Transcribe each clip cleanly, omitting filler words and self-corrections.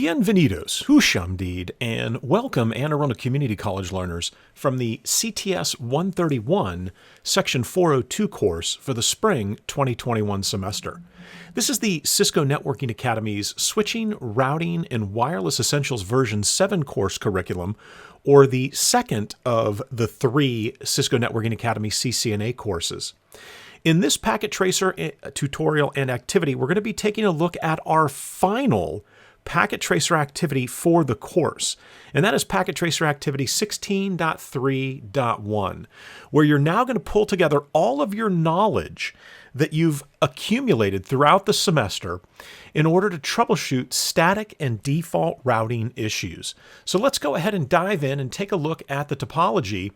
Bienvenidos, Hushamdid, and welcome Anne Arundel Community College learners from the CTS-131 Section 402 course for the spring 2021 semester. This is the Cisco Networking Academy's Switching, Routing, and Wireless Essentials version 7 course curriculum, or the second of the 3 Cisco Networking Academy CCNA courses. In this packet tracer tutorial and activity, we're going to be taking a look at our final packet tracer activity for the course, and that is packet tracer activity 16.3.1, where you're now going to pull together all of your knowledge that you've accumulated throughout the semester in order to troubleshoot static and default routing issues. So let's go ahead and dive in and take a look at the topology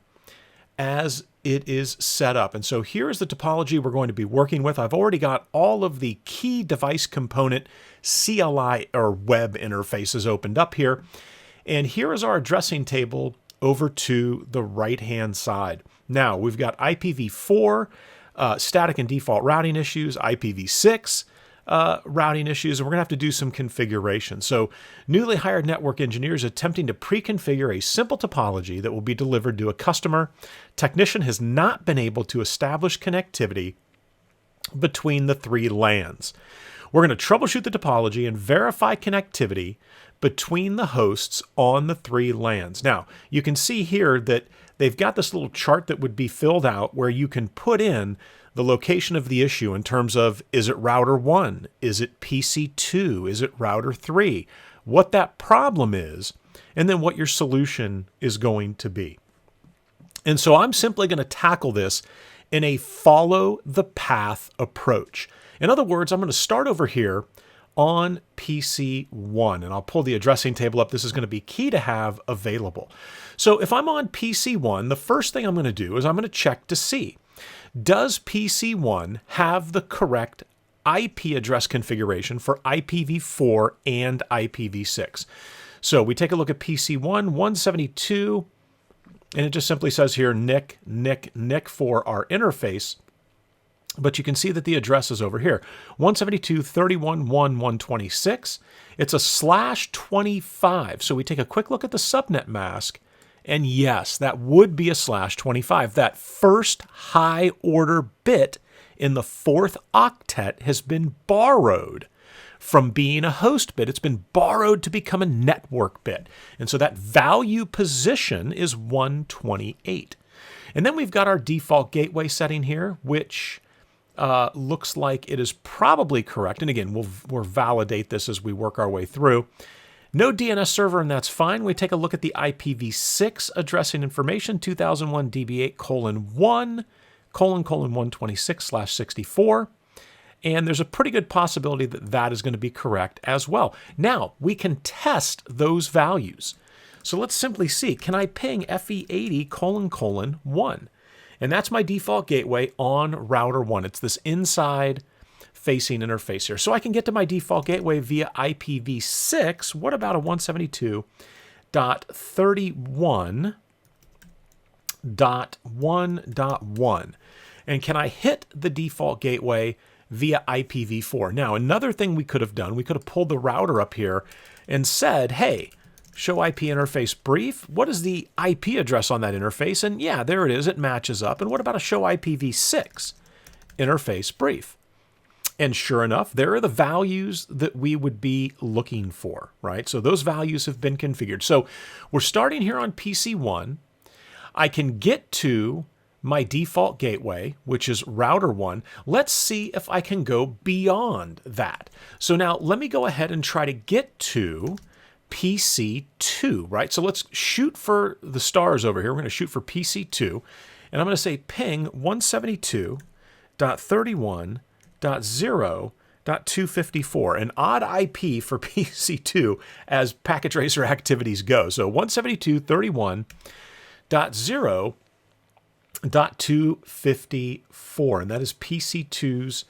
as it is set up. And so here is the topology we're going to be working with. I've already got all of the key device component CLI or web interfaces opened up here. And here is our addressing table over to the right-hand side. Now we've got IPv4, static and default routing issues, IPv6, routing issues, and we're going to have to do some configuration. So newly hired network engineers attempting to pre-configure a simple topology that will be delivered to a customer. Technician has not been able to establish connectivity between the 3 LANs. We're going to troubleshoot the topology and verify connectivity between the hosts on the 3 LANs. Now, you can see here that they've got this little chart that would be filled out where you can put in the location of the issue in terms of, is it router 1? Is it PC 2? Is it router 3? What that problem is, and then what your solution is going to be. And so I'm simply going to tackle this in a follow the path approach. In other words, I'm going to start over here on PC 1, and I'll pull the addressing table up. This is going to be key to have available. So if I'm on PC 1, the first thing I'm going to do is I'm going to check to see, does PC 1 have the correct IP address configuration for IPv4 and IPv6? So we take a look at PC 1, 172, and it just simply says here NIC for our interface. But you can see that the address is over here, 172.31.1.126. It's a /25. So we take a quick look at the subnet mask, and yes, that would be a /25. That first high order bit in the 4th octet has been borrowed from being a host bit. It's been borrowed to become a network bit. And so that value position is 128. And then we've got our default gateway setting here, which looks like it is probably correct. And again, we'll validate this as we work our way through. No DNS server, and that's fine. We take a look at the IPv6 addressing information, 2001 DB8:1:126/64. And there's a pretty good possibility that that is going to be correct as well. Now, we can test those values. So let's simply see, can I ping FE80::1? And that's my default gateway on router 1. It's this inside facing interface here. So I can get to my default gateway via IPv6. What about a 172.31.1.1? And can I hit the default gateway via IPv4? Now, another thing we could have done, we could have pulled the router up here and said, hey, show IP interface brief. What is the IP address on that interface? And yeah, there it is. It matches up. And what about a show IPv6 interface brief? And sure enough, there are the values that we would be looking for, right? So those values have been configured. So we're starting here on PC 1. I can get to my default gateway, which is router 1. Let's see if I can go beyond that. So now let me go ahead and try to get to PC 2, right? So let's shoot for the stars over here. We're going to shoot for PC 2, and I'm going to say ping 172.31.0.254, an odd IP for PC 2 as packet tracer activities go. So 172.30.1.254, and that is PC 2's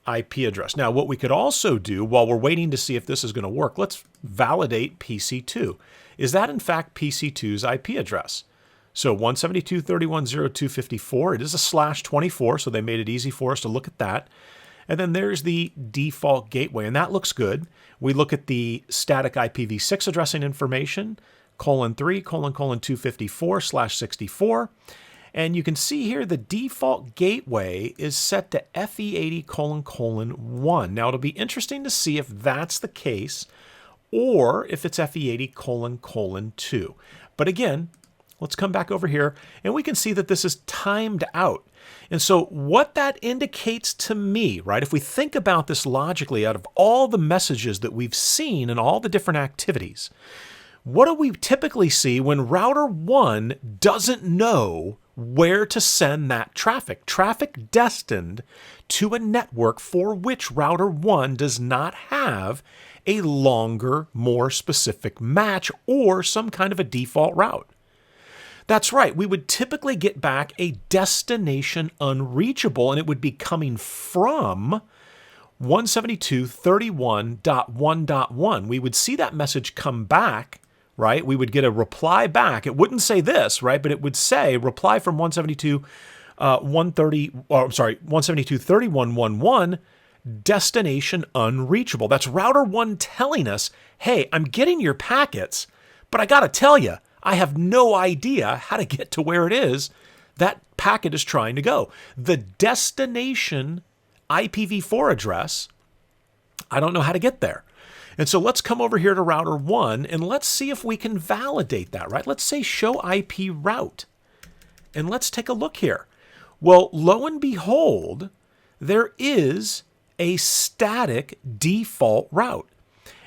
IP address. Now, what we could also do while we're waiting to see if this is going to work, let's validate PC2. Is that in fact PC2's IP address? So 172.31.0.254, it is a /24, so they made it easy for us to look at that. And then there's the default gateway, and that looks good. We look at the static IPv6 addressing information, :/254/64, and you can see here the default gateway is set to FE80::1. Now it'll be interesting to see if that's the case or if it's FE80::2. But again, let's come back over here and we can see that this is timed out. And so what that indicates to me, right, if we think about this logically out of all the messages that we've seen and all the different activities, what do we typically see when router 1 doesn't know where to send that traffic? Traffic destined to a network for which router 1 does not have a longer, more specific match or some kind of a default route. That's right, we would typically get back a destination unreachable, and it would be coming from 172.31.1.1. We would see that message come back, right? We would get a reply back. It wouldn't say this, right? But it would say reply from 172.31.1.1, destination unreachable. That's router 1 telling us, hey, I'm getting your packets, but I got to tell you, I have no idea how to get to where it is that packet is trying to go. The destination IPv4 address, I don't know how to get there. And so let's come over here to router 1 and let's see if we can validate that, right? Let's say show IP route. And let's take a look here. Well, lo and behold, there is a static default route.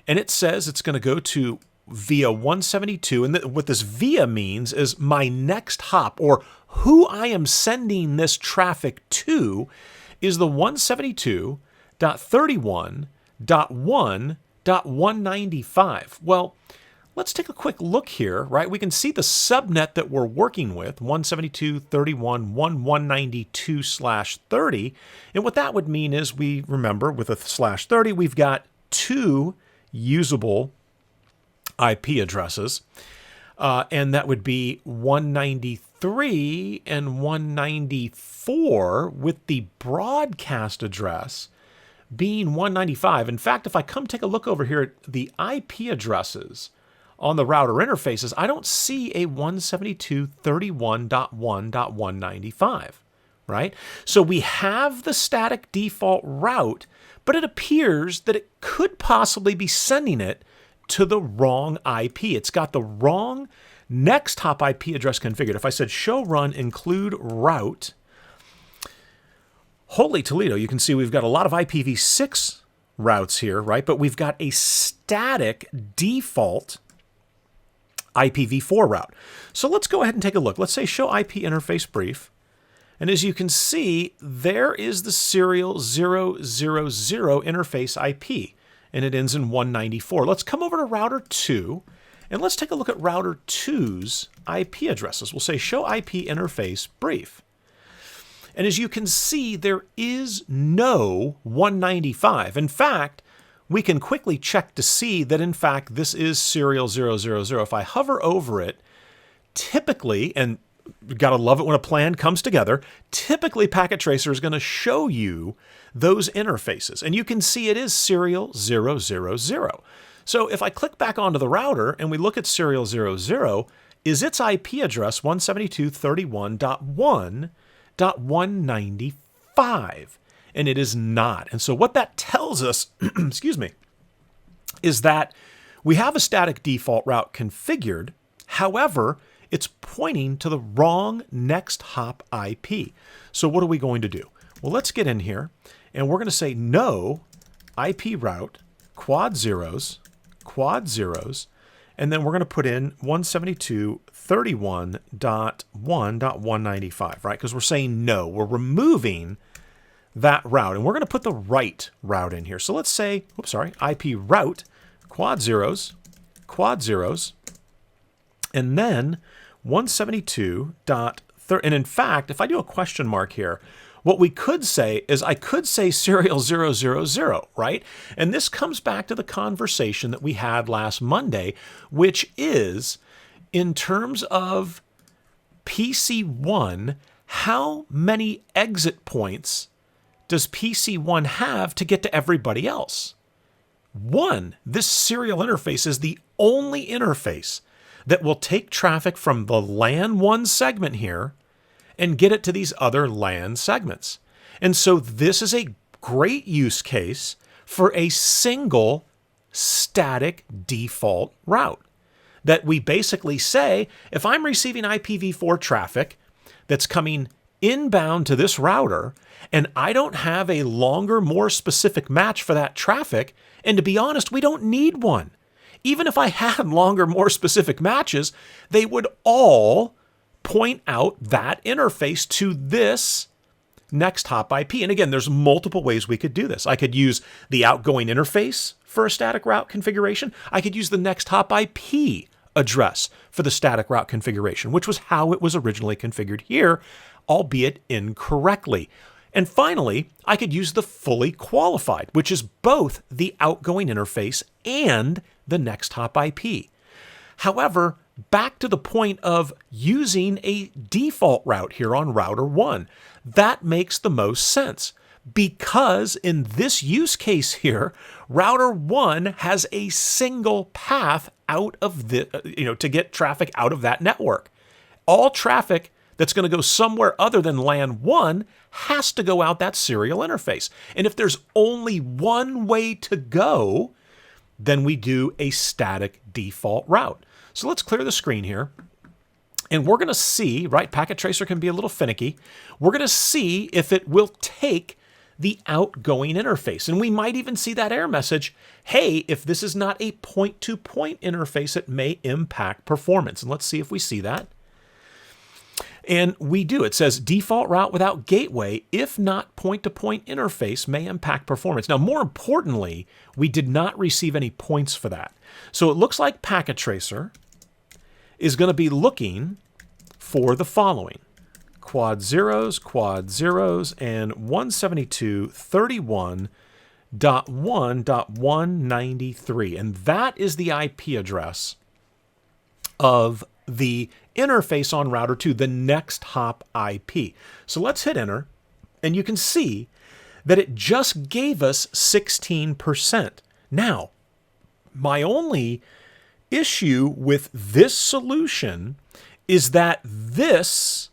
And it says it's going to go to via 172, and what this via means is my next hop, or who I am sending this traffic to, is the 172.31.1.195. Well, let's take a quick look here, right? We can see the subnet that we're working with, 172.31.1.192/30, and what that would mean is we remember with a /30, we've got two usable IP addresses, and that would be 193 and 194 with the broadcast address being 195. In fact, if I come take a look over here at the IP addresses on the router interfaces, I don't see a 172.31.1.195, right? So we have the static default route, but it appears that it could possibly be sending it to the wrong IP. It's got the wrong next hop IP address configured. If I said show run include route, holy Toledo, you can see we've got a lot of IPv6 routes here, right? But we've got a static default IPv4 route. So let's go ahead and take a look. Let's say show IP interface brief. And as you can see, there is the serial 000 interface IP. And it ends in 194. Let's come over to router 2, and let's take a look at router 2's IP addresses. We'll say show IP interface brief. And as you can see, there is no 195. In fact, we can quickly check to see that, in fact, this is serial 000. If I hover over it, typically, and you've got to love it when a plan comes together, typically Packet Tracer is going to show you those interfaces. And you can see it is serial 000. So if I click back onto the router and we look at serial 000, is its IP address 172.31.1.195? And it is not. And so what that tells us, excuse me, is that we have a static default route configured. However, it's pointing to the wrong next hop IP. So what are we going to do? Well, let's get in here and we're going to say no IP route quad zeros, and then we're going to put in 172.31.1.195, right? Because we're saying no, we're removing that route, and we're going to put the right route in here. So let's say, IP route quad zeros, and then 172.30. And in fact, if I do a question mark here, what we could say is I could say serial 000, right? And this comes back to the conversation that we had last Monday, which is in terms of PC1, how many exit points does PC1 have to get to everybody else? 1, this serial interface is the only interface that will take traffic from the LAN 1 segment here and get it to these other LAN segments. And so this is a great use case for a single static default route that we basically say, if I'm receiving IPv4 traffic that's coming inbound to this router and I don't have a longer, more specific match for that traffic, and to be honest, we don't need one. Even if I had longer, more specific matches, they would all point out that interface to this next hop IP. And again, there's multiple ways we could do this. I could use the outgoing interface for a static route configuration. I could use the next hop IP address for the static route configuration, which was how it was originally configured here, albeit incorrectly. And finally, I could use the fully qualified, which is both the outgoing interface and the next hop IP. However, back to the point of using a default route here on router 1. That makes the most sense because in this use case here, router 1 has a single path out of the, to get traffic out of that network. All traffic that's going to go somewhere other than LAN 1 has to go out that serial interface. And if there's only one way to go, then we do a static default route. So let's clear the screen here. And we're going to see, right, Packet Tracer can be a little finicky. We're going to see if it will take the outgoing interface. And we might even see that error message, hey, if this is not a point-to-point interface, it may impact performance. And let's see if we see that. And we do. It says default route without gateway, if not point-to-point interface, may impact performance. Now, more importantly, we did not receive any points for that. So it looks like Packet Tracer is going to be looking for the following: quad zeros, and 172.31.1.193. And that is the IP address of the interface on router 2, the next hop IP. So let's hit enter, and you can see that it just gave us 16%. Now, my only issue with this solution is that this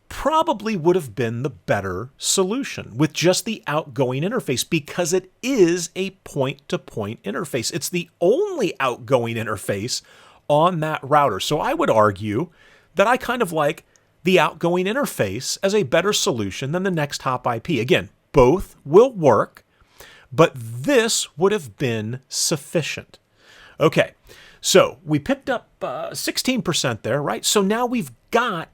probably would have been the better solution with just the outgoing interface because it is a point-to-point interface. It's the only outgoing interface on that router. So I would argue that I kind of like the outgoing interface as a better solution than the next hop IP. Again, both will work, but this would have been sufficient. Okay, so we picked up 16% there, right? So now we've got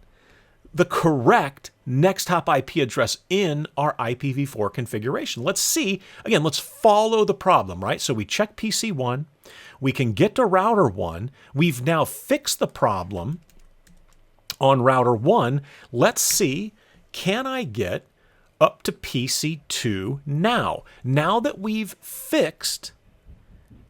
the correct next hop IP address in our IPv4 configuration. Let's see, again, let's follow the problem, right? So we check PC1, we can get to router 1. We've now fixed the problem on router 1. Let's see, can I get up to PC2 now? Now that we've fixed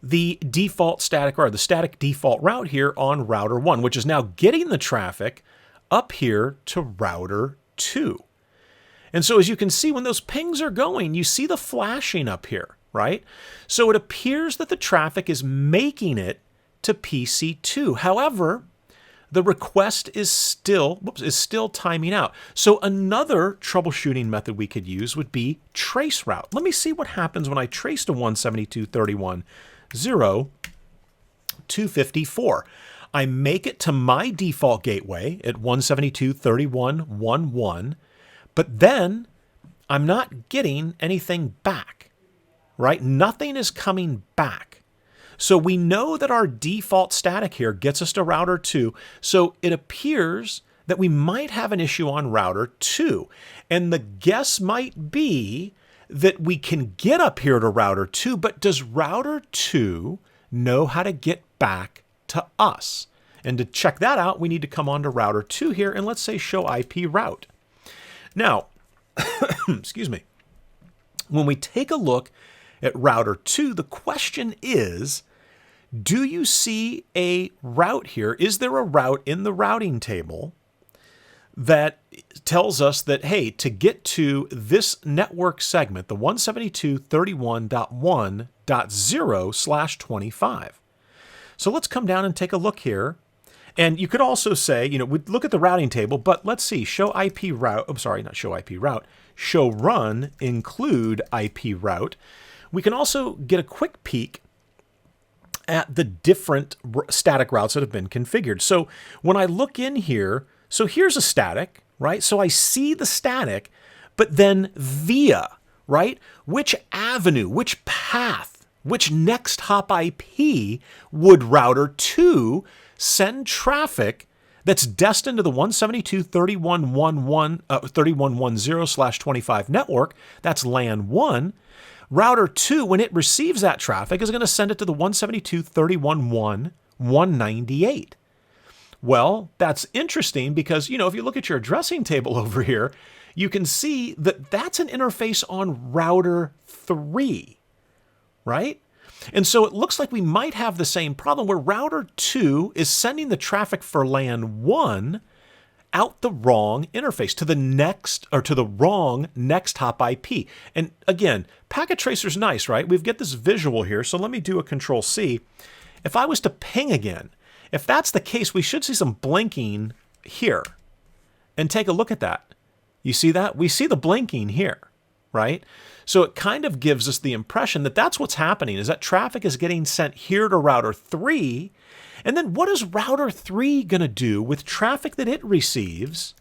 the default static or the static default route here on router 1, which is now getting the traffic up here to router 2. And so as you can see, when those pings are going, you see the flashing up here, right? So it appears that the traffic is making it to PC2. However, the request is still timing out. So another troubleshooting method we could use would be trace route. Let me see what happens when I trace to 172.30.254. I make it to my default gateway at 172.31.1.1, but then I'm not getting anything back, right? Nothing is coming back. So we know that our default static here gets us to router 2. So it appears that we might have an issue on router 2. And the guess might be that we can get up here to router 2, but does router 2 know how to get back to us? And to check that out, we need to come on to router 2 here, and let's say show IP route. Now, excuse me, when we take a look at router 2, the question is, do you see a route here? Is there a route in the routing table that tells us that, hey, to get to this network segment, the 172.31.1.0/25. So let's come down and take a look here. And you could also say, we'd look at the routing table, but let's see, show IP route, I'm sorry, not show IP route, show run, include IP route. We can also get a quick peek at the different static routes that have been configured. So when I look in here, so here's a static, right? So I see the static, but then via, right? Which avenue, which path, which next hop IP would router 2 send traffic that's destined to the 172.31.1.31.10/25 network, that's LAN 1. Router 2, when it receives that traffic, is going to send it to the 172.31.1.198. Well, that's interesting because, if you look at your addressing table over here, you can see that that's an interface on router 3, right? And so it looks like we might have the same problem where router 2 is sending the traffic for LAN 1 out the wrong interface to the wrong next hop IP. And again, packet tracer's nice, right? We've got this visual here. So let me do a Control C. If I was to ping again, if that's the case, we should see some blinking here. And take a look at that. You see that? We see the blinking here, right? So it kind of gives us the impression that that's what's happening, is that traffic is getting sent here to router 3. And then what is router 3 going to do with traffic that it receives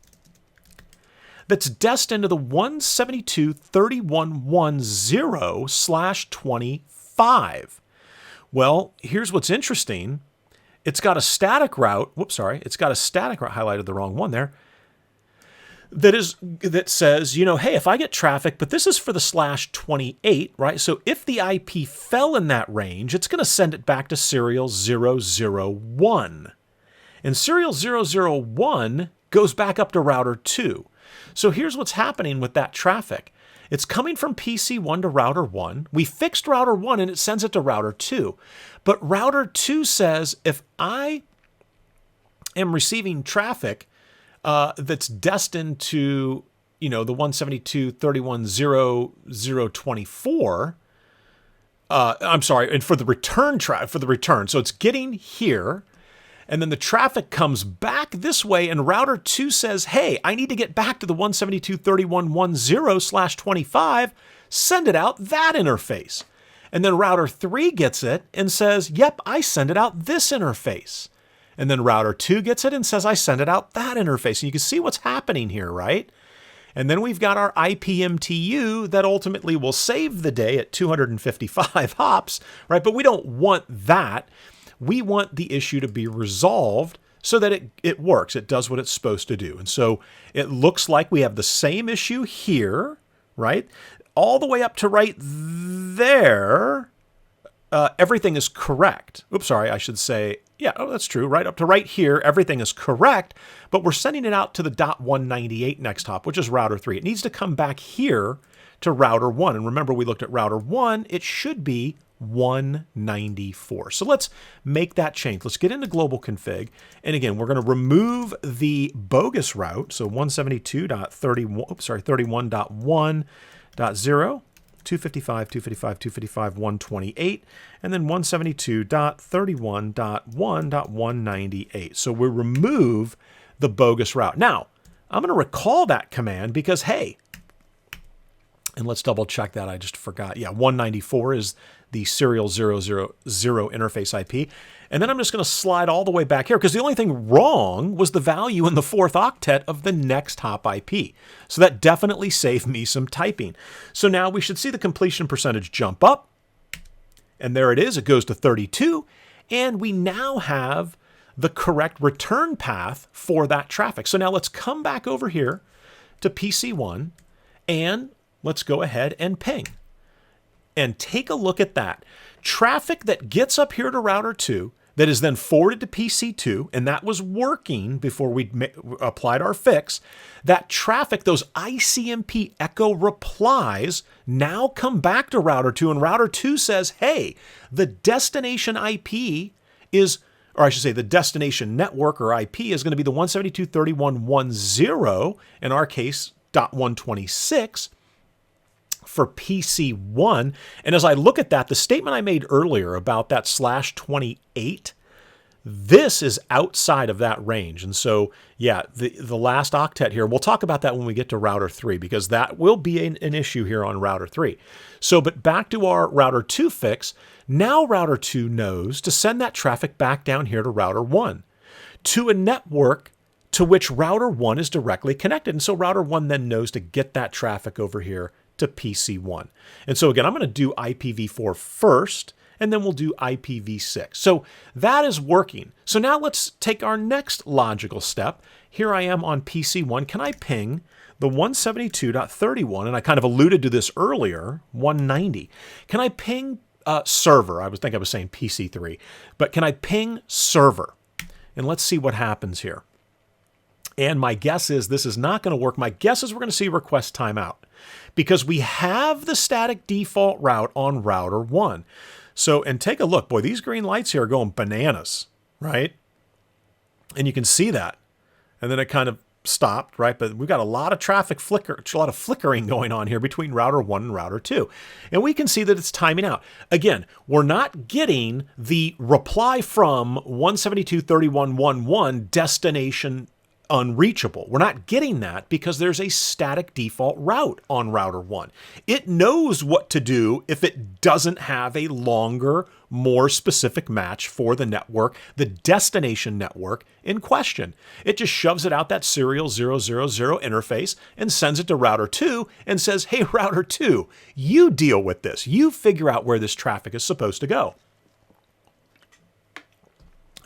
that's destined to the 172.31.1.0/25? Well, here's what's interesting. It's got a static route. It's got a static route, highlighted the wrong one there. That says, hey, if I get traffic, but this is for the /28, right? So if the IP fell in that range, it's going to send it back to serial 001. And serial 001 goes back up to router 2. So here's what's happening with that traffic. It's coming from PC1 to router 1. We fixed router 1 and it sends it to router 2. But router 2 says, if I am receiving traffic that's destined to, the 172.31.0.024, I'm sorry, and for the return. So it's getting here, and then the traffic comes back this way, and router 2 says, hey, I need to get back to the 172.31.1.0/25, send it out that interface. And then router 3 gets it and says, yep, I send it out this interface. And then router 2 gets it and says, I send it out that interface. And you can see what's happening here, right? And then we've got our IPMTU that ultimately will save the day at 255 hops, right? But we don't want that. We want the issue to be resolved so that it works. It does what it's supposed to do. And so it looks like we have the same issue here, right? All the way up to right there, everything is correct. Oops, sorry, I should say, yeah, oh, that's true. Right up to right here, everything is correct, but we're sending it out to the .198 next hop, which is router 3. It needs to come back here to router 1. And remember, we looked at router 1. It should be 194. So let's make that change. Let's get into global config. And again, we're going to remove the bogus route. So 172.31.1.0. 255, 255, 255, 128, and then 172.31.1.198. So we remove the bogus route. Now, I'm going to recall that command because, hey, and let's double check that. I just forgot. Yeah, 194 is the serial 000 interface IP. And then I'm just going to slide all the way back here because the only thing wrong was the value in the 4th octet of the next hop IP. So that definitely saved me some typing. So now we should see the completion percentage jump up. And there it is. It goes to 32. And we now have the correct return path for that traffic. So now let's come back over here to PC1 and let's go ahead and ping. And take a look at that. Traffic that gets up here to router 2 that is then forwarded to PC2, and that was working before we applied our fix. That traffic, those ICMP echo replies, now come back to router 2, and router 2 says, hey, the destination IP is or I should say the destination network or IP is going to be the 172.31.10, in our case, .126 for PC1. And as I look at that, the statement I made earlier about that /28, this is outside of that range. And so, yeah, the last octet here, we'll talk about that when we get to router 3, because that will be an issue here on router 3. So, but back to our router 2 fix. Now router 2 knows to send that traffic back down here to router 1, to a network to which router 1 is directly connected. And so router 1 then knows to get that traffic over here to PC1. And so again, I'm going to do IPv4 first, and then we'll do IPv6. So that is working. So now let's take our next logical step. Here I am on PC1. Can I ping the 172.31, and I kind of alluded to this earlier, 190. Can I ping server? I think I was saying PC3, but can I ping server? And let's see what happens here. And my guess is this is not going to work. My guess is we're going to see request timeout, because we have the static default route on router 1. So, and take a look, boy, these green lights here are going bananas, right? And you can see that. And then it kind of stopped, right? But we've got a lot of traffic a lot of flickering going on here between router 1 and router 2. And we can see that it's timing out. Again, we're not getting the reply from 172.31.11 destination unreachable. We're not getting that because there's a static default route on router 1. It knows what to do if it doesn't have a longer, more specific match for the network, the destination network in question. It just shoves it out that serial 000 interface and sends it to router 2 and says, hey, router 2, you deal with this. You figure out where this traffic is supposed to go.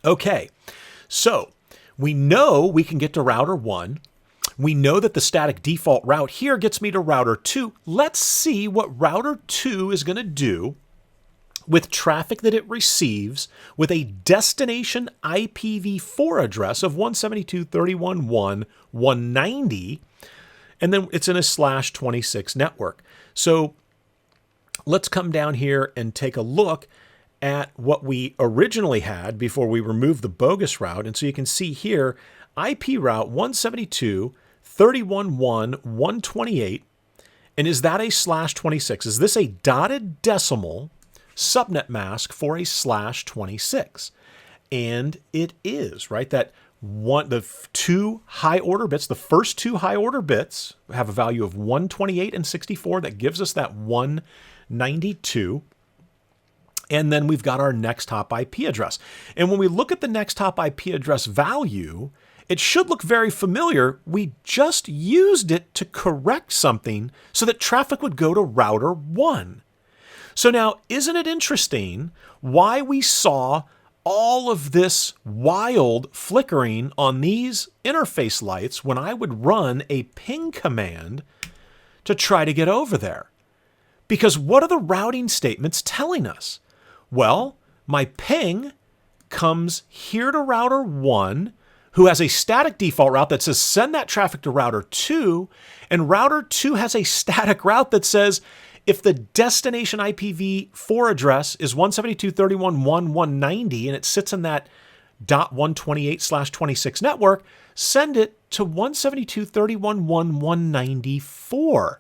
Okay, so we know we can get to router 1. We know that the static default route here gets me to router 2. Let's see what router 2 is going to do with traffic that it receives with a destination IPv4 address of 172.31.190, and then it's in a /26 network. So let's come down here and take a look at what we originally had before we removed the bogus route. And so you can see here, IP route 172.31.128. And is that a /26? Is this a dotted decimal subnet mask for a /26? And it is, right? That the two high order bits, the first two high order bits have a value of 128 and 64. That gives us that 192. And then we've got our next hop IP address. And when we look at the next hop IP address value, it should look very familiar. We just used it to correct something so that traffic would go to router 1. So now, isn't it interesting why we saw all of this wild flickering on these interface lights when I would run a ping command to try to get over there? Because what are the routing statements telling us? Well, my ping comes here to router 1, who has a static default route that says send that traffic to router 2, and router 2 has a static route that says if the destination IPv4 address is 172.31.190 and it sits in that .128/26 network, send it to 172.31.194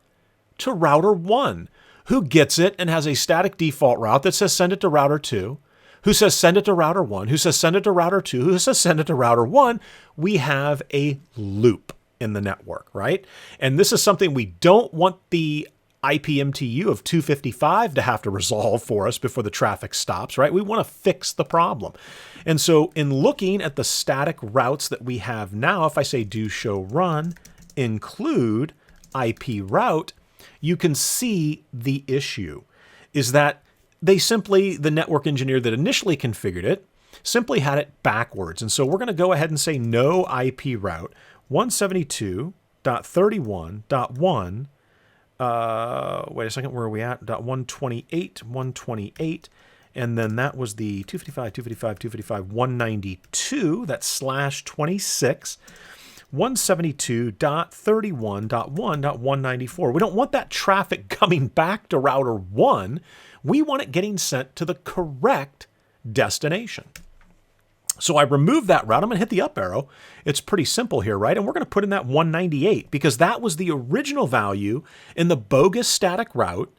to router 1, who gets it and has a static default route that says send it to router 2, who says send it to router 1, who says send it to router 2, who says send it to router 1. We have a loop in the network, right? And this is something we don't want the IPMTU of 255 to have to resolve for us before the traffic stops, right? We want to fix the problem. And so in looking at the static routes that we have now, if I say do show run include IP route, you can see the issue is that the network engineer that initially configured it simply had it backwards. And so we're going to go ahead and say no IP route 172.31.1. Wait a second, where are we at? .128, and then that was the 255, that's /26. 172.31.1.194. We don't want that traffic coming back to router 1. We want it getting sent to the correct destination. So I remove that route. I'm going to hit the up arrow. It's pretty simple here, right? And we're going to put in that 198 because that was the original value in the bogus static route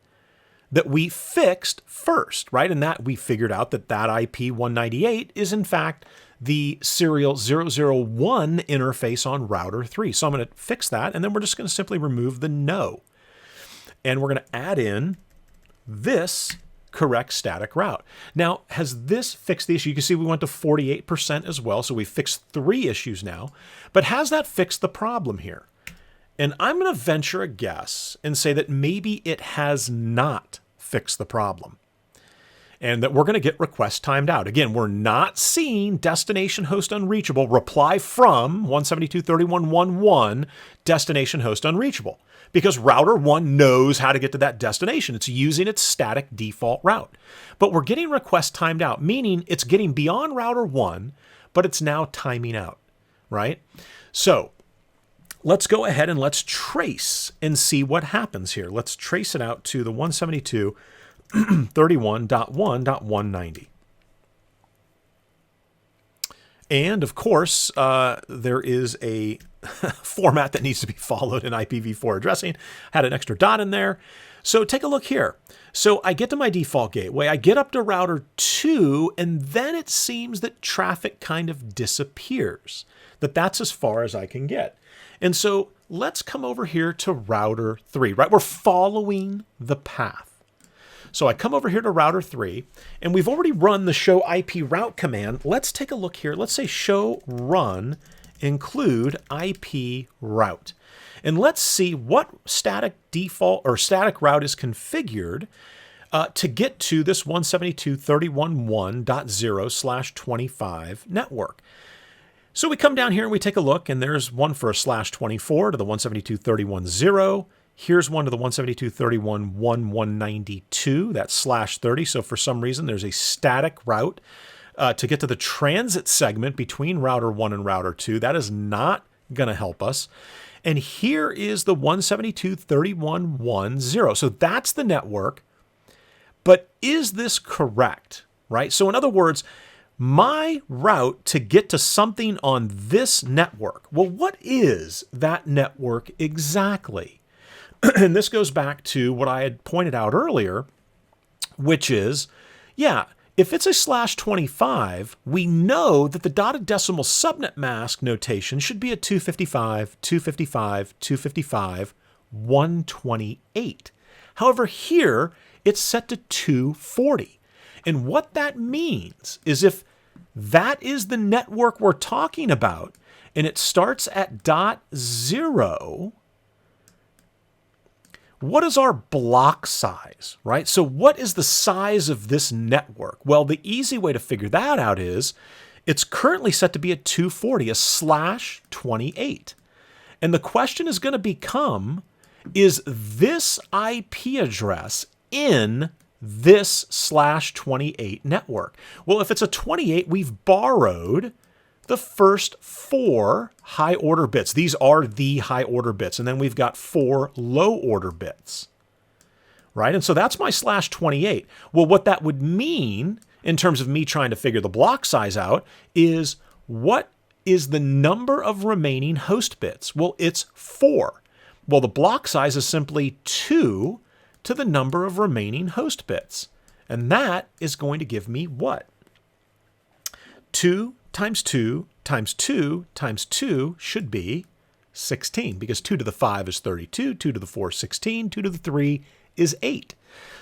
that we fixed first, right? And that we figured out that that IP 198 is in fact the serial 001 interface on router 3. So I'm going to fix that, and then we're just going to simply remove the no. And we're going to add in this correct static route. Now, has this fixed the issue? You can see we went to 48% as well, so we fixed 3 issues now. But has that fixed the problem here? And I'm going to venture a guess and say that maybe it has not fixed the problem, and that we're going to get requests timed out. Again, we're not seeing destination host unreachable reply from 172.31.1.1 destination host unreachable because router 1 knows how to get to that destination. It's using its static default route. But we're getting requests timed out, meaning it's getting beyond router 1, but it's now timing out, right? So let's go ahead and let's trace and see what happens here. Let's trace it out to the 172.31.1.190. And of course, there is a format that needs to be followed in IPv4 addressing. Had an extra dot in there. So take a look here. So I get to my default gateway, I get up to router 2, and then it seems that traffic kind of disappears. That's as far as I can get. And so let's come over here to router 3, right? We're following the path. So I come over here to router 3, and we've already run the show IP route command. Let's take a look here. Let's say show run include IP route. And let's see what static default or static route is configured to get to this 172.31.1.0/25 network. So we come down here and we take a look, and there's one for a /24 to the 172.31.0. Here's one to the 172.31.1.192, that's /30. So for some reason, there's a static route to get to the transit segment between router 1 and router 2. That is not going to help us. And here is the 172.31.1.0. So that's the network. But is this correct, right? So in other words, my route to get to something on this network, well, what is that network exactly? And this goes back to what I had pointed out earlier, which is, yeah, if it's a /25, we know that the dotted decimal subnet mask notation should be at 255, 255, 255, 128. However, here it's set to 240. And what that means is if that is the network we're talking about, and it starts at .0, what is our block size, right? So what is the size of this network? Well, the easy way to figure that out is it's currently set to be at 240, a /28. And the question is going to become, is this IP address in this /28 network? Well, if it's a 28, we've borrowed the first 4 high order bits. These are the high order bits. And then we've got 4 low order bits, right? And so that's my /28. Well, what that would mean in terms of me trying to figure the block size out is what is the number of remaining host bits? Well, it's 4. Well, the block size is simply 2 to the number of remaining host bits. And that is going to give me what? 2 times 2 times 2 times 2 should be 16, because 2 to the 5 is 32, 2 to the 4 is 16, 2 to the 3 is 8.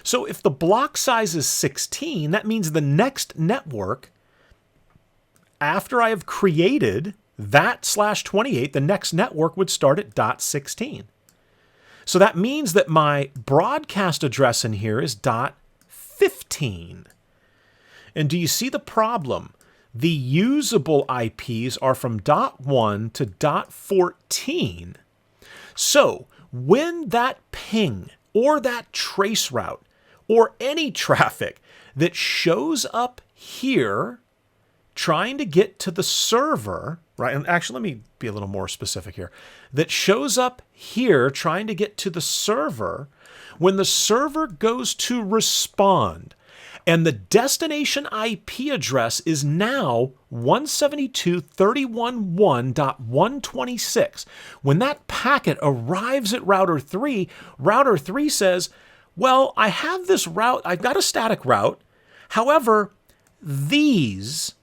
So if the block size is 16, that means the next network, after I have created that /28, the next network would start at .16. So that means that my broadcast address in here is .15. And do you see the problem? The usable IPs are from .1 to .14. So when that ping or that trace route or any traffic that shows up here trying to get to the server, right? And actually, let me be a little more specific here. That shows up here trying to get to the server, when the server goes to respond, And the destination IP address is now 172.31.1.126. When that packet arrives at router 3 says, well, I have this route, I've got a static route. However, these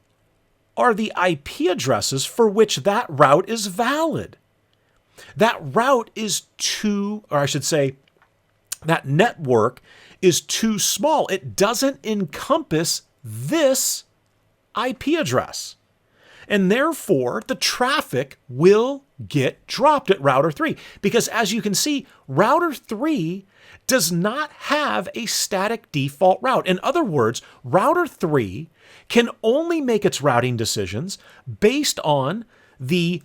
are the IP addresses for which that route is valid. That route is too, or I should say, that network is too small. It doesn't encompass this IP address. And therefore, the traffic will get dropped at router 3. Because as you can see, router 3 does not have a static default route. In other words, router 3 can only make its routing decisions based on the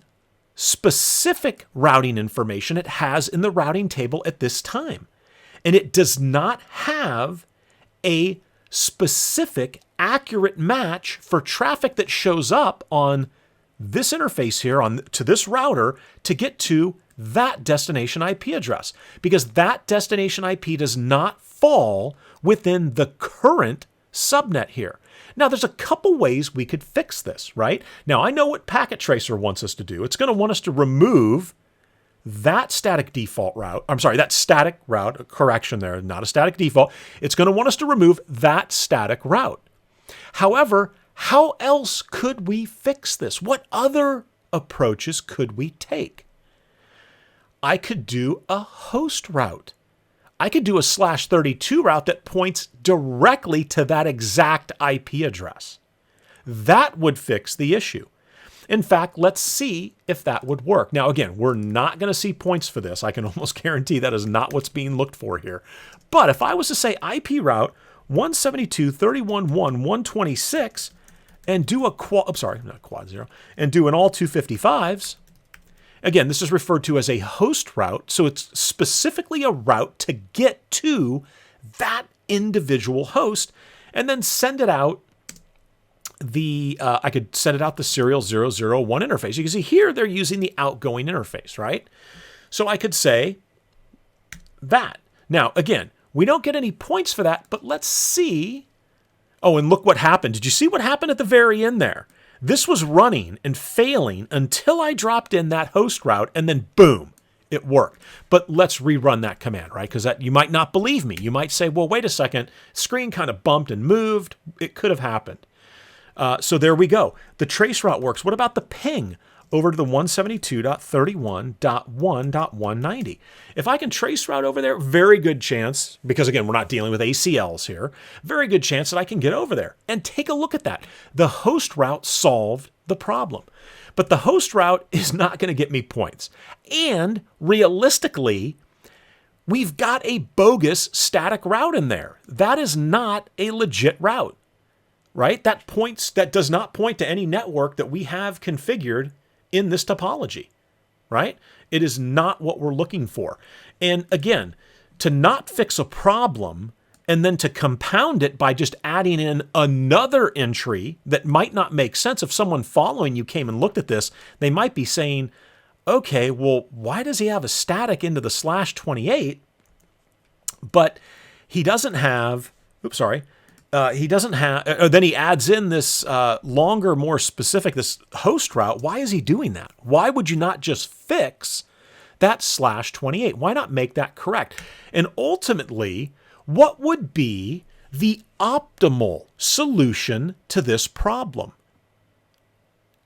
specific routing information it has in the routing table at this time. And it does not have a specific, accurate match for traffic that shows up on this interface here to this router to get to that destination IP address, because that destination IP does not fall within the current subnet here. Now, there's a couple ways we could fix this, right? Now, I know what Packet Tracer wants us to do. It's going to want us to remove that static default route. I'm sorry, that static route, correction there, not a static default. It's going to want us to remove that static route. However, how else could we fix this? What other approaches could we take? I could do a host route. I could do a /32 route that points directly to that exact IP address. That would fix the issue. In fact, let's see if that would work. Now, again, we're not going to see points for this. I can almost guarantee that is not what's being looked for here. But if I was to say IP route 172.31.1.126 and do a and do an all 255s, again, this is referred to as a host route. So it's specifically a route to get to that individual host and then send it out I could send it out the serial 001 interface. You can see here they're using the outgoing interface, right? So I could say that. Now, again, we don't get any points for that, but let's see. Oh, and look what happened. Did you see what happened at the very end there? This was running and failing until I dropped in that host route, and then boom, it worked. But let's rerun that command, right? Because you might not believe me. You might say, well, wait a second, screen kind of bumped and moved. It could have happened. So there we go. The trace route works. What about the ping over to the 172.31.1.190? If I can trace route over there, very good chance, because again, we're not dealing with ACLs here, very good chance that I can get over there. And take a look at that. The host route solved the problem. But the host route is not going to get me points. And realistically, we've got a bogus static route in there. That is not a legit route. Right? That does not point to any network that we have configured in this topology, right? It is not what we're looking for. And again, to not fix a problem and then to compound it by just adding in another entry that might not make sense. If someone following you came and looked at this, they might be saying, okay, well, why does he have a static into the /28, but he doesn't have, then he adds in this longer, more specific, this host route. Why is he doing that? Why would you not just fix that /28? Why not make that correct? And ultimately, what would be the optimal solution to this problem?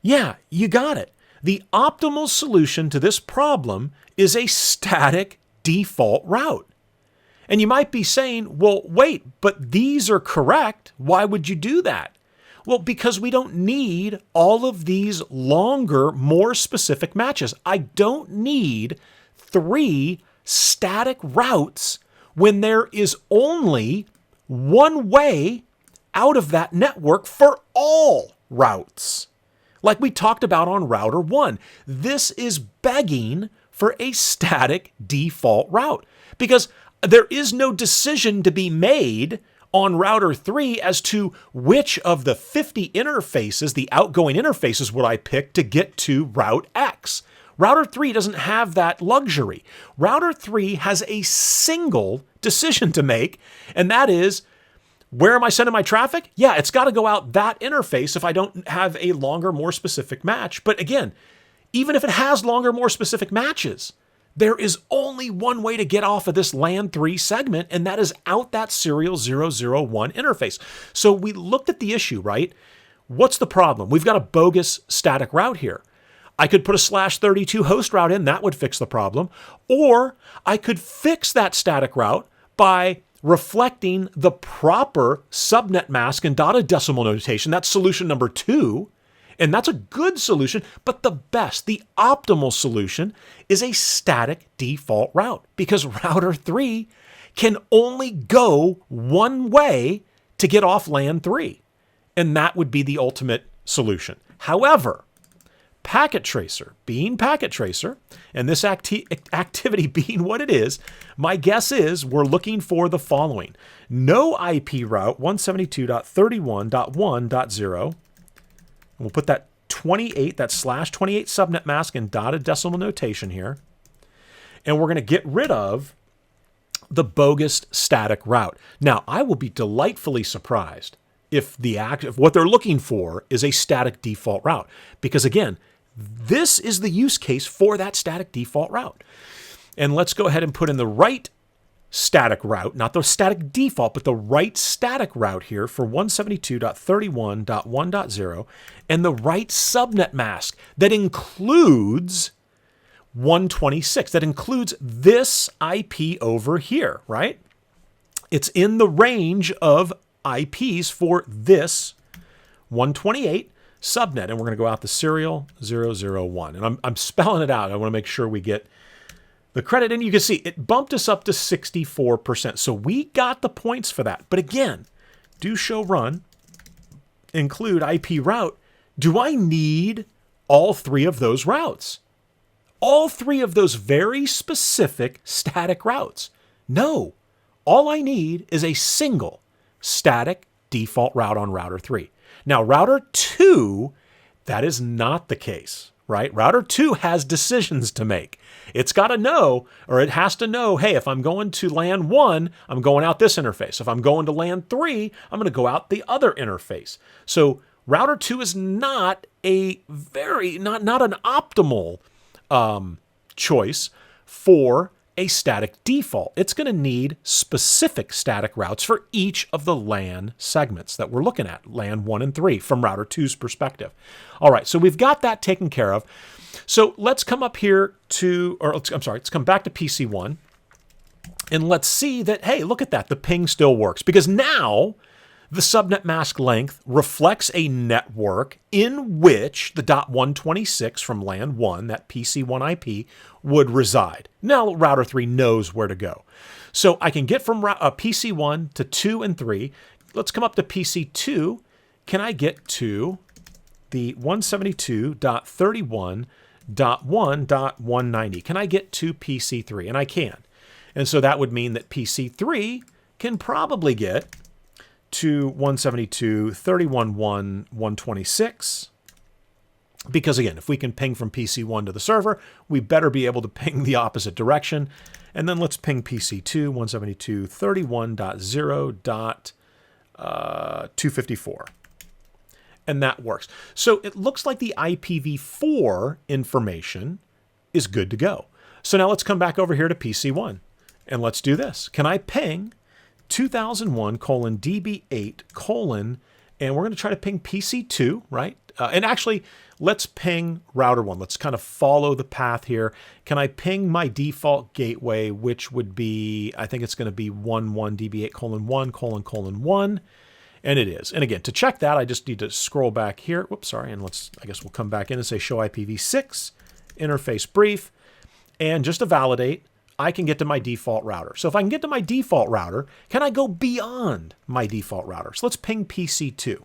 Yeah, you got it. The optimal solution to this problem is a static default route. And you might be saying, well, wait, but these are correct. Why would you do that? Well, because we don't need all of these longer, more specific matches. I don't need 3 static routes when there is only one way out of that network for all routes. Like we talked about on router 1. This is begging for a static default route because there is no decision to be made on router 3 as to which of the 50 interfaces, the outgoing interfaces, would I pick to get to route X. Router 3 doesn't have that luxury. Router 3 has a single decision to make, and that is, Where am I sending my traffic? Yeah, it's got to go out that interface if I don't have a longer, more specific match. But again, even if it has longer, more specific matches, there is only one way to get off of this LAN 3 segment, and that is out that serial 001 interface. So we looked at the issue, right? What's the problem? We've got a bogus static route here. I could put a /32 host route in, that would fix the problem. Or I could fix that static route by reflecting the proper subnet mask and data decimal notation. That's solution number 2. And that's a good solution, but the best, the optimal solution is a static default route, because router 3 can only go one way to get off LAN 3. And that would be the ultimate solution. However, packet tracer being packet tracer, and this activity being what it is, my guess is we're looking for the following. No IP route 172.31.1.0. We'll put that 28, that /28 subnet mask and dotted decimal notation here. And we're going to get rid of the bogus static route. Now, I will be delightfully surprised if what they're looking for is a static default route. Because again, this is the use case for that static default route. And let's go ahead and put in the right static route, not the static default, but the right static route here for 172.31.1.0, and the right subnet mask that includes 126, that includes this IP over here, right? It's in the range of IPs for this 128 subnet, and we're going to go out the serial 001. And I'm spelling it out. I want to make sure we get the credit, and you can see it bumped us up to 64%. So we got the points for that. But again, do show run, include IP route. Do I need all 3 of those routes? All 3 of those very specific static routes? No. All I need is a single static default route on router 3. Now, router 2, that is not the case, right? Router 2 has decisions to make. It's got to know, or it has to know, hey, if I'm going to LAN 1, I'm going out this interface. If I'm going to LAN 3, I'm going to go out the other interface. So router 2 is not a not an optimal choice for a static default. It's going to need specific static routes for each of the LAN segments that we're looking at, LAN 1 and 3, from router 2's perspective. All right, so we've got that taken care of. So let's come up here to, let's come back to PC1, and let's see that, hey, look at that, the ping still works, because now the subnet mask length reflects a network in which the .126 from LAN 1, that PC1 IP, would reside. Now router 3 knows where to go. So I can get from PC1 to 2 and 3. Let's come up to PC2. Can I get to the 172.31.1.190? Can I get to PC3? And I can. And so that would mean that PC3 can probably get to 172.31.1.126. Because again, if we can ping from PC1 to the server, we better be able to ping the opposite direction. And then let's ping PC2, 172.31.0.254. And that works. So it looks like the IPv4 information is good to go. So now let's come back over here to PC1 and let's do this. Can I ping 2001:DB8:, and we're going to try to ping PC2, right? And actually, let's ping router 1. Let's kind of follow the path here. Can I ping my default gateway, which would be, I think it's going to be 11DB8:1:1. And it is. And again, to check that, I just need to scroll back here. Whoops, sorry. And I guess we'll come back in and say show IPv6, interface brief. And just to validate, I can get to my default router. So if I can get to my default router, can I go beyond my default router? So let's ping PC2,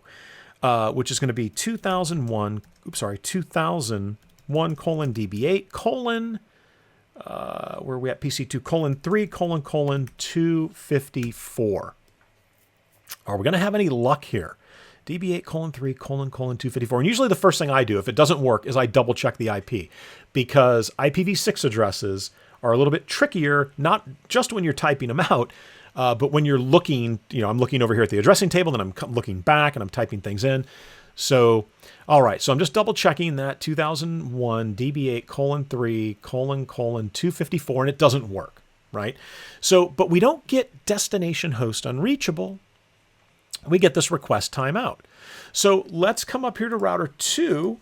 which is going to be 2001:DB8: where are we at? PC2:3:254. Are we going to have any luck here? DB8:3:254. And usually the first thing I do, if it doesn't work, is I double check the IP, because IPv6 addresses are a little bit trickier, not just when you're typing them out, But when you're looking, I'm looking over here at the addressing table, then I'm looking back and I'm typing things in. So, all right. So I'm just double checking that 2001 DB8:3::254, and it doesn't work, right? So, but we don't get destination host unreachable. We get this request timeout. So let's come up here to router 2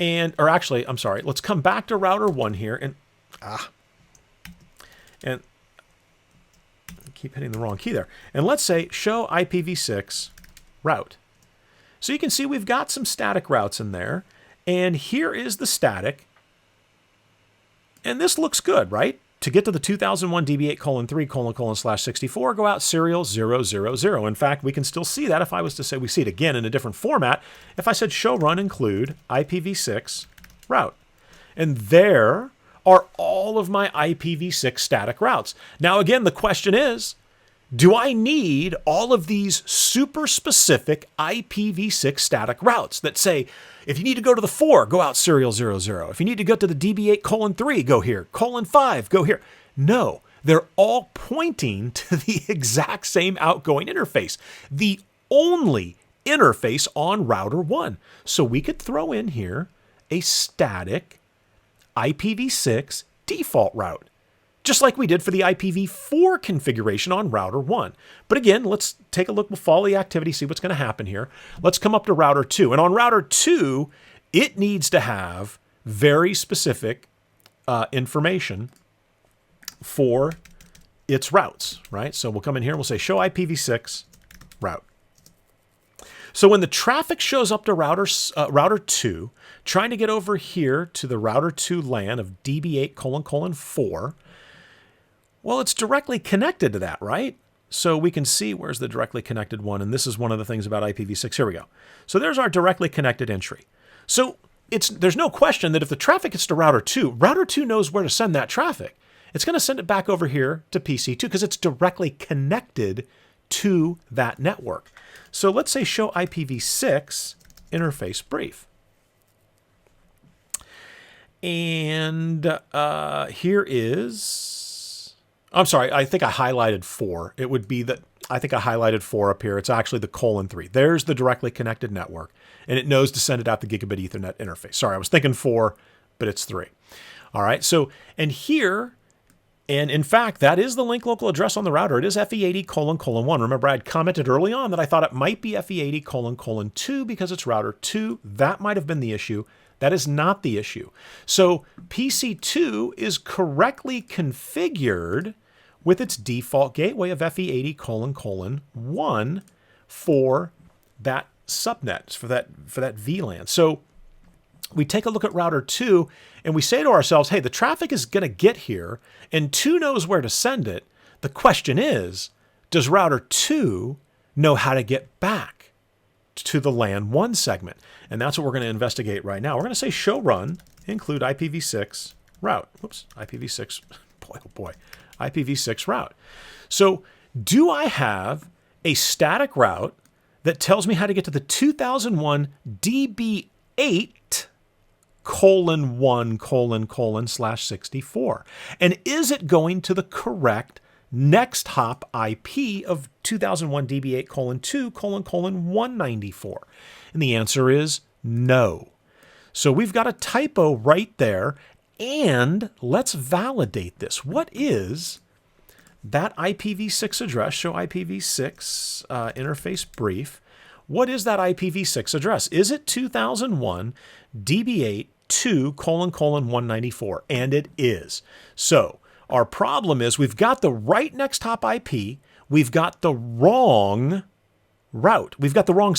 let's come back to router 1 here and I keep hitting the wrong key there. And let's say show IPv6 route. So you can see we've got some static routes in there, and here is the static. And this looks good, right? To get to the 2001 DB8:3::/64, go out serial 000. In fact, we can still see that if I was to say, we see it again in a different format. If I said show run include IPv6 route. And there are all of my IPv6 static routes. Now, again, the question is, do I need all of these super specific IPv6 static routes that say, if you need to go to the 4, go out serial 00. If you need to go to the DB8:3, go here. :5, go here. No, they're all pointing to the exact same outgoing interface. The only interface on router 1. So we could throw in here a static IPv6 default route, just like we did for the IPv4 configuration on router 1. But again, let's take a look. We'll follow the activity, see what's going to happen here. Let's come up to router 2. And on router 2, it needs to have very specific information for its routes, right? So we'll come in here and we'll say show IPv6 route. So when the traffic shows up to router 2, trying to get over here to the router 2 LAN of DB8::4, well, it's directly connected to that, right? So we can see where's the directly connected one. And this is one of the things about IPv6. Here we go. So there's our directly connected entry. So there's no question that if the traffic gets to router 2 knows where to send that traffic. It's going to send it back over here to PC2 because it's directly connected to that network. So let's say show IPv6 interface brief. And here is, I'm sorry, I think I highlighted 4. It would be that, I think I highlighted 4 up here. It's actually the :3. There's the directly connected network, and it knows to send it out the gigabit Ethernet interface. Sorry, I was thinking 4, but it's 3. All right, so, and here, and in fact, that is the link local address on the router. It is FE80::1. Remember, I had commented early on that I thought it might be FE80::2 because it's router 2. That might have been the issue. That is not the issue. So PC2 is correctly configured with its default gateway of FE80::1 for that subnet, for that VLAN. So we take a look at router 2 and we say to ourselves, hey, the traffic is going to get here and 2 knows where to send it. The question is, does router 2 know how to get back to the LAN 1 segment? And that's what we're going to investigate right now. We're going to say show run include IPv6 route. Whoops, IPv6, boy, oh boy, IPv6 route. So do I have a static route that tells me how to get to the 2001 DB8:1:/64? And is it going to the correct next hop IP of 2001 DB8:2::194? And the answer is no. So we've got a typo right there, and let's validate this. What is that IPv6 address? Show IPv6 interface brief. What is that IPv6 address? Is it 2001 DB8:2::194? And it is. So our problem is we've got the right next hop IP. We've got the wrong route. We've got the wrong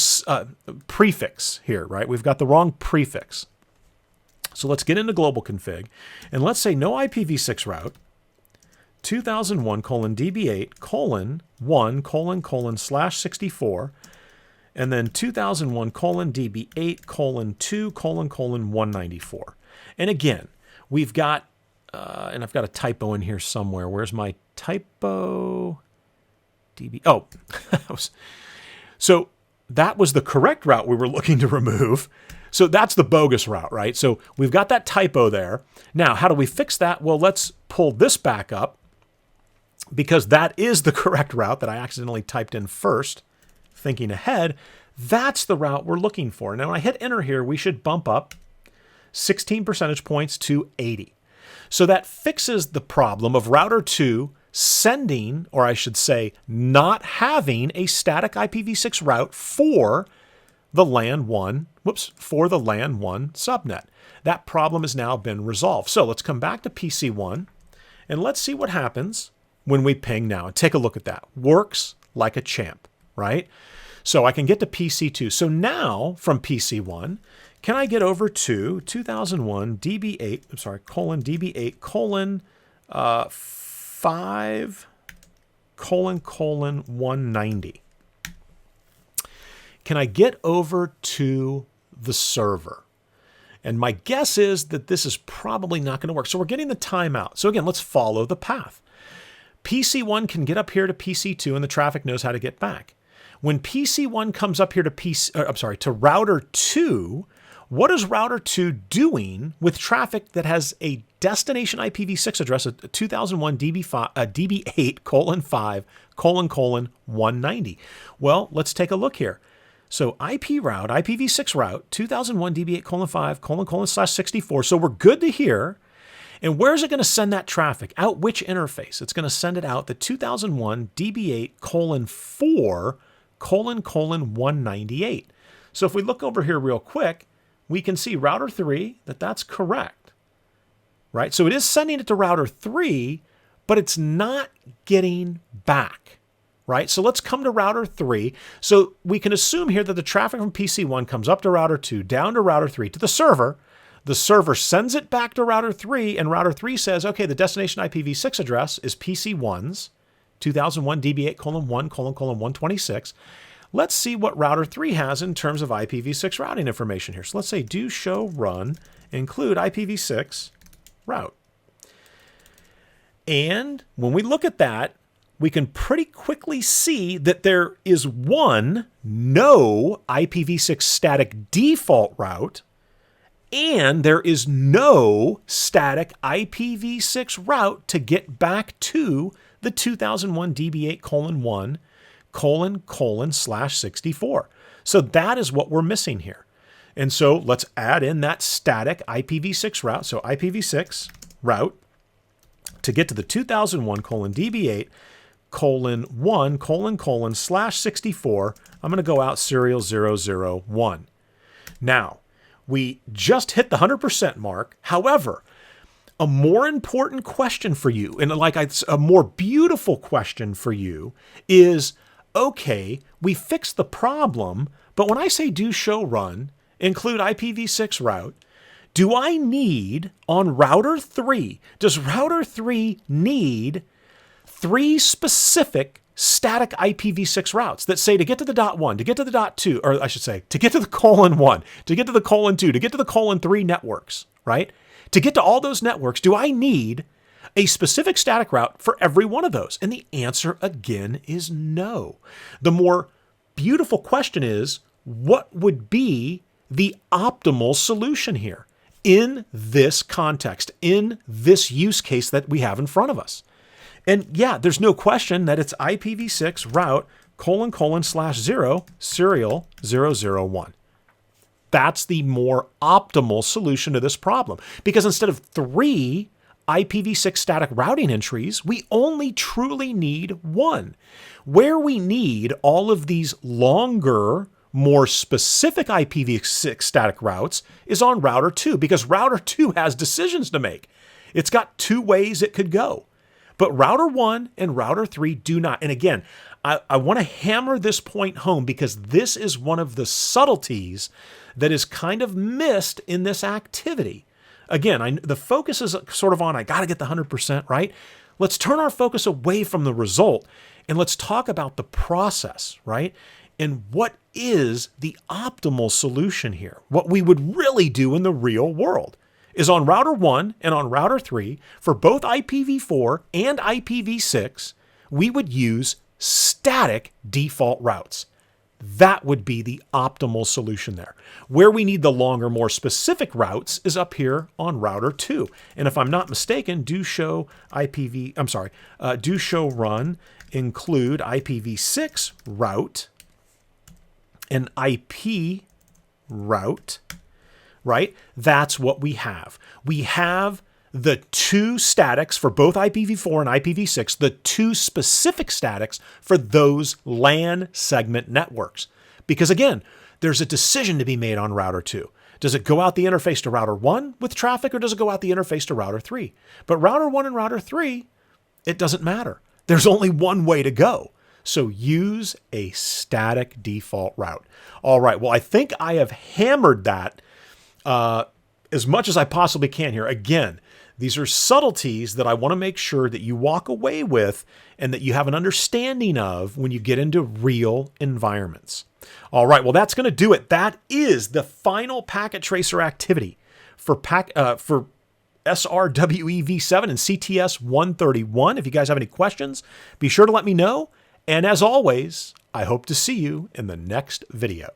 prefix here, right? We've got the wrong prefix. So let's get into global config and let's say no IPv6 route 2001:DB8:1::/64 and then 2001:DB8:2::194. And again, we've got, and I've got a typo in here somewhere. Where's my typo? Oh, so that was the correct route we were looking to remove. So that's the bogus route, right? So we've got that typo there. Now, how do we fix that? Well, let's pull this back up because that is the correct route that I accidentally typed in first, thinking ahead. That's the route we're looking for. Now, when I hit enter here, we should bump up 16 percentage points to 80. So that fixes the problem of router 2 sending, or I should say, not having a static IPv6 route for the LAN 1, for the LAN 1 subnet. That problem has now been resolved. So let's come back to PC1 and let's see what happens when we ping now. And take a look at that. Works like a champ, right? So I can get to PC2. So now from PC1, can I get over to 2001 DB8, I'm sorry, colon DB8 colon 5 colon 190? Can I get over to the server? And my guess is that this is probably not going to work. So we're getting the timeout. So again, let's follow the path. PC1 can get up here to PC2 and the traffic knows how to get back. When PC1 comes up here to to router 2, what is router 2 doing with traffic that has a destination IPv6 address of 2001 DB8 colon 5 colon 190? Well, let's take a look here. So IPv6 route 2001 DB8 colon 5 colon / 64. So we're good to here. And where is it going to send that traffic? Out which interface? It's going to send it out the 2001 DB8 colon 4 colon 198. So if we look over here real quick, we can see router 3 that's correct, right? So it is sending it to router 3, but it's not getting back, right? So let's come to router 3. So we can assume here that the traffic from PC1 comes up to router 2, down to router 3, to the server. The server sends it back to router 3, and router 3 says, okay, the destination IPv6 address is PC1's 2001 DB8 colon 1 colon 126. Let's see what router 3 has in terms of IPv6 routing information here. So let's say do show run include IPv6 route. And when we look at that, we can pretty quickly see that there is one no IPv6 static default route, and there is no static IPv6 route to get back to the 2001 DB8 colon 1 colon / 64. So that is what we're missing here. And so let's add in that static IPv6 route. So IPv6 route to get to the 2001 colon DB8 colon 1 colon / 64. I'm going to go out serial 001. Now, we just hit the 100% mark. However, a more important question for you, and a more beautiful question for you is, okay, we fixed the problem, but when I say do show run, include IPv6 route, do I need on router 3, does router 3 need 3 specific static IPv6 routes that say to get to the .1, to get to the .2, or I should say, to get to the colon 1, to get to the colon 2, to get to the colon 3 networks, right? To get to all those networks, do I need a specific static route for every one of those? And the answer again is no. The more beautiful question is, what would be the optimal solution here in this context, in this use case that we have in front of us? And yeah, there's no question that it's IPv6 route colon / 0 serial 001. That's the more optimal solution to this problem, because instead of 3 IPv6 static routing entries, we only truly need 1. Where we need all of these longer, more specific IPv6 static routes is on router 2, because router 2 has decisions to make. It's got 2 ways it could go. But router 1 and router 3 do not. And again, I want to hammer this point home, because this is one of the subtleties that is kind of missed in this activity. Again, the focus is sort of on, I got to get the 100%, right? Let's turn our focus away from the result and let's talk about the process, right? And what is the optimal solution here? What we would really do in the real world is on router 1 and on router 3, for both IPv4 and IPv6, we would use static default routes. that would be the optimal solution there. Where we need the longer, more specific routes is up here on router 2. And if I'm not mistaken, do show run include IPv6 route and IP route, right? That's what we have. We have the two statics for both IPv4 and IPv6, the two specific statics for those LAN segment networks. Because again, there's a decision to be made on router 2. Does it go out the interface to router 1 with traffic, or does it go out the interface to router 3? But router 1 and router 3, it doesn't matter. There's only one way to go. So use a static default route. All right, well, I think I have hammered that as much as I possibly can here. Again, these are subtleties that I want to make sure that you walk away with and that you have an understanding of when you get into real environments. All right, well, that's going to do it. That is the final packet tracer activity for SRWEv7 and CTS-131. If you guys have any questions, be sure to let me know. And as always, I hope to see you in the next video.